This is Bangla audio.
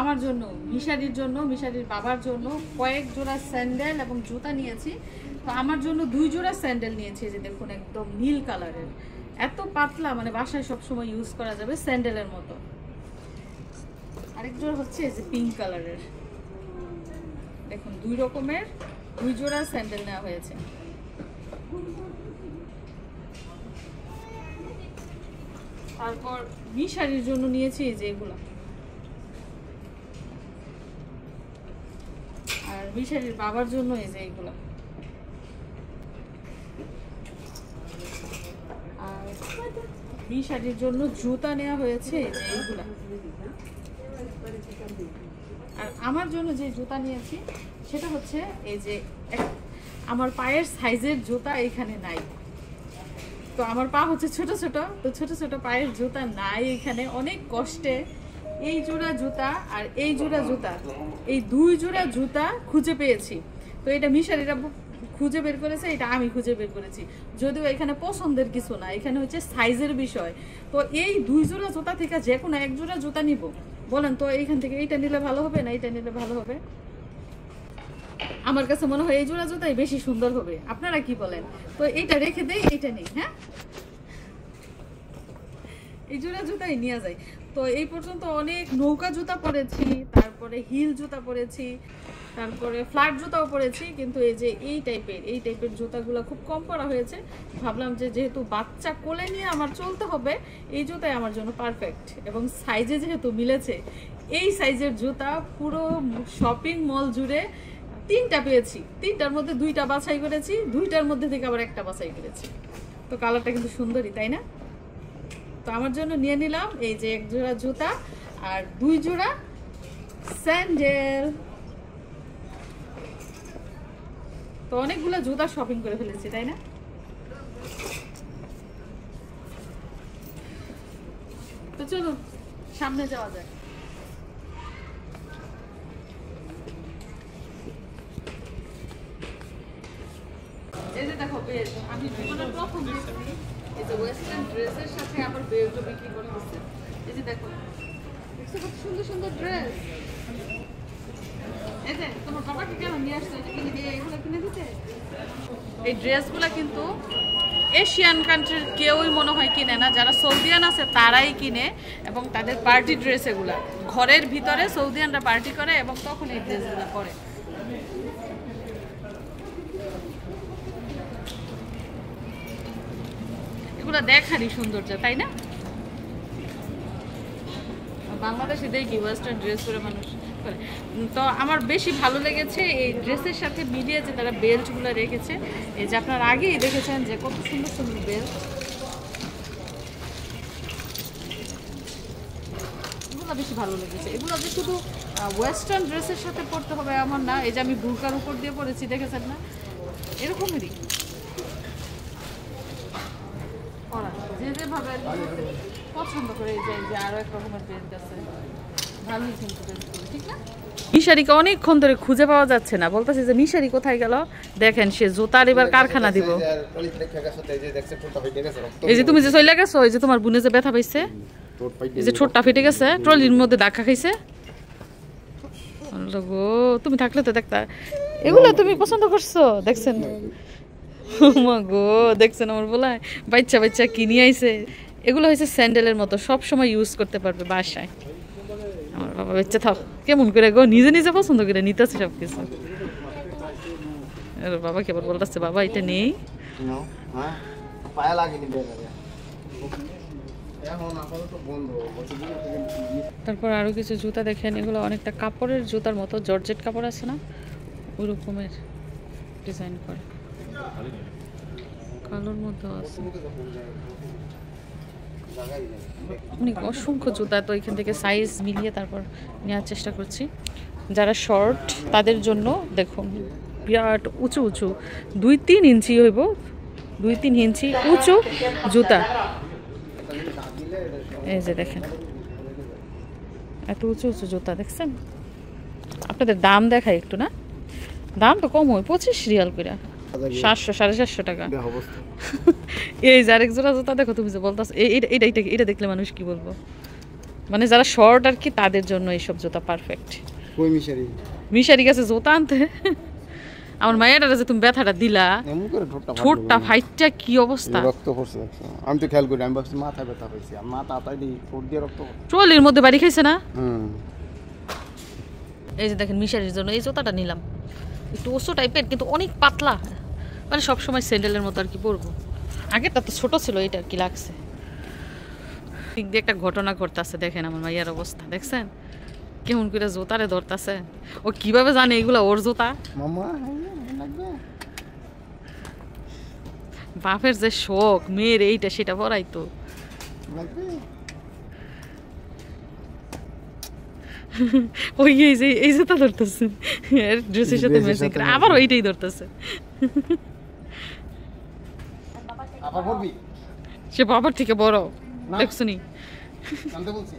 আমার জন্য, মিশারির জন্য, মিশারির বাবার জন্য কয়েক জোড়া স্যান্ডেল এবং জুতা নিয়েছি। তো আমার জন্য 2 জোড়া স্যান্ডেল নিয়েছি, যে দেখুন একদম নীল কালারের, এত পাতলা, মানে বাসায় সবসময় ইউজ করা যাবে স্যান্ডেলের মতো। আরেক জোড়া হচ্ছে যে পিঙ্ক কালারের, দেখুন 2 রকমের 2 জোড়া স্যান্ডেল নেওয়া হয়েছে। তারপর মিশারির জন্য নিয়েছি যে এগুলো, আর মিশারির বাবার জন্য এই যে এগুলো। আর মিশারির জন্য জুতা নেওয়া হয়েছে এই যে এইগুলা। আর আমার জন্য যে জুতা নিয়েছি সেটা হচ্ছে এই যে আমার পায়ের সাইজের জুতা এখানে নাই। তো আমার পা হচ্ছে ছোট ছোট, তো ছোট ছোট পায়ের জুতা নাই এখানে, অনেক কষ্টে এই জোড়া জুতা আর এই জোড়া জুতা, এই 2 জোড়া জুতা খুঁজে পেয়েছি। তো এটা মিশারিরা খুঁজে বের করেছে, এটা আমি খুঁজে বের করেছি, যদিও এখানে পছন্দের কিছু না, এখানে হচ্ছে সাইজের বিষয়। তো এই 2 জোড়া জুতা থেকে যে কোনো 1 জোড়া জুতা নিব, বলেন তো এইখান থেকে এইটা নিলে ভালো হবে না এইটা নিলে ভালো হবে? আমার কাছে মনে হয় এই জোড়া জুতাই বেশি সুন্দর হবে, আপনারা কি বলেন? তো এইটা রেখে দেই, এইটা নেই। হ্যাঁ, এই জোড়া জুতাই নিয়ে যায়। তো এই পর্যন্ত অনেক নৌকা জুতা পরেছি, তারপরে হিল জুতা পরেছি, তারপরে ফ্ল্যাট জুতাও পরেছি, কিন্তু এই যে এই টাইপের জুতাগুলো খুব কম পরা হয়েছে। ভাবলাম যে যেহেতু বাচ্চা কোলে নিয়ে আমার চলতে হবে, এই জুতাই আমার জন্য পারফেক্ট, এবং সাইজে যেহেতু মিলেছে, এই সাইজের জুতা পুরো শপিং মল জুড়ে 3টা পেয়েছি, 3টার মধ্যে 2টা বাছাই করেছি, 2টার মধ্যে থেকে আবার 1টা বাছাই করেছি। তো কালারটা কিন্তু সুন্দরই, তাই না? তো আমার জন্য নিয়ে নিলাম এই যে 1 জোড়া জুতা আর 2 জোড়া স্যান্ডেল। তো অনেকগুলো জুতা শপিং করে ফেলেছি, তাই না? তো চলুন সামনে যাওয়া যায়। এই যে দেখো বেল্ট, আমি জীবনের প্রথম দেখছি এই যে ওয়েস্টার্ন ড্রেসের সাথে আবার বেল্টও বিক্রি করে দিচ্ছে। এই যে দেখো, দেখছো কত সুন্দর সুন্দর ড্রেস। এই যে তোমার বাবাকে কেন নিয়ে আসছো, এটা কিনে দিয়ে এগুলো কিনে দিতে? এই ড্রেসগুলো কিন্তু এশিয়ান কান্ট্রির কেউই মনে হয় কিনে না, যারা সৌদিয়ান আছে তারাই কিনে, এবং তাদের পার্টি ড্রেস এগুলা। ঘরের ভিতরে সৌদিয়ানরা পার্টি করে এবং তখন এই ড্রেসগুলো পরে। এগুলো দেখারই সৌন্দর্য, তাই না? বাংলাদেশে দেখি ওয়েস্টার্ন ড্রেস পরে মানুষ করে। তো আমার বেশি ভালো লেগেছে এই ড্রেসের সাথে মিলিয়ে যে তারা বেল্টগুলো রেখেছে। এই যে আপনারা আগেই দেখেছেন যে কত সুন্দর সুন্দর বেল্ট, এগুলো বেশি ভালো লেগেছে। এগুলো যে শুধু ওয়েস্টার্ন ড্রেসের সাথে পরতে হবে এমন না, এই যে আমি বুরকার উপর দিয়ে পরেছি দেখেছেন না, এরকমেরই পরা, যে যেভাবে পছন্দ করে। এই যে আরো এক রকমের বেল্ট আছে, ভালোই কিন্তু বেল্টগুলো, ঠিক না? মিশারিকে অনেকক্ষণ ধরে খুঁজে পাওয়া যাচ্ছে না, বলতেছে যে মিশারি কোথায় গেল। দেখেন সে জুতার এবার কারখানা দিব। এই যে তুমি যে চলে গেছো, এই যে তোমার বুনে যে ব্যথা পাইছে, এই যে ঠোঁটটা ফেটে গেছে, ট্রলির মধ্যে ধাক্কা খাইছে। গো তুমি থাকলে তো দেখতা, এগুলো তুমি পছন্দ করছো, দেখছেন গো, দেখছেন আমার বলায় বাচ্চা বাচ্চা কিনে আইছে। এগুলো হয়েছে স্যান্ডেলের মতো, সব সময় ইউজ করতে পারবে বাসায়। আমার বাবা বাচ্চা থাক কেমন করে গো, নিজে নিজে পছন্দ করে নিতেছে সব কিছু। বাবা কেবল বলতেছে বাবা এটা নেই। তারপর আরো কিছু জুতা দেখেন, এগুলো অনেকটা কাপড়ের জুতার মতো, জর্জেট কাপড় আছে না, ওই রকমের ডিজাইন করে, কালোর মধ্যে আছে। অনেক অসংখ্য জুতা, তো এখান থেকে সাইজ মিলিয়ে তারপর নেওয়ার চেষ্টা করছি। যারা শর্ট তাদের জন্য দেখুন বিরাট উঁচু উঁচু 2-3 ইঞ্চি হইব, 2-3 ইঞ্চি উঁচু জুতা। এই যে দেখেন এত উঁচু উঁচু জুতা, দেখছেন? আপনাদের দাম দেখায় একটু না, দাম তো কম হয়, 25 রিয়াল করে, 700-750 টাকা। এই যে আরেক জোড়া জুতা দেখো, তুমি যে বলতো এটা দেখলে মানুষ কি বলবো, মানে যারা শর্ট আর কি তাদের জন্য এইসব জুতা পারফেক্ট। কই মিশারি মিশারি গেছে জুতা আনতে। আমার মায়েরা যে তুমি ব্যথাটা দিলা, এমন করে ঠোঁটটা ফাইটটা কি অবস্থা। রক্ত পড়ছে দেখছো? আমি তো খেয়াল করি, আমি ভাবছি মাথা ব্যথা পাইছি, আর মাথা আতাই দিই ঠোঁট দিয়ে রক্ত। ট্রলির মধ্যে বাড়ি খাইছে না। হুম। এই যে দেখেন মিশারির জন্য এই জুতাটা নিলাম, একটু ওসো টাইপের কিন্তু অনেক পাতলা, মানে সবসময় স্যান্ডেলের মতো আর কি পরবো। আগেরটা তো ছোট ছিল, এটা আর কি লাগছে। ঠিক দিয়ে একটা ঘটনা ঘটতেছে, দেখেন আমার মাইয়ার অবস্থা দেখছেন কেমন করে জুতারে ধরতেছে। ও কিভাবে জানে এগুলা ওর জুতা। মামা লাগবে বাপের যে শখ মেয়ের এইটা সেটা পরাইতো। লাগবে। ওই এই জুতা ধরতেছে ড্রেসের সাথে ম্যাচিং করে, আবার ওইটাই ধরতেছে। আবার করবি? সে বাবার থেকে বড়, দেখছো নি? জানতে বলছি।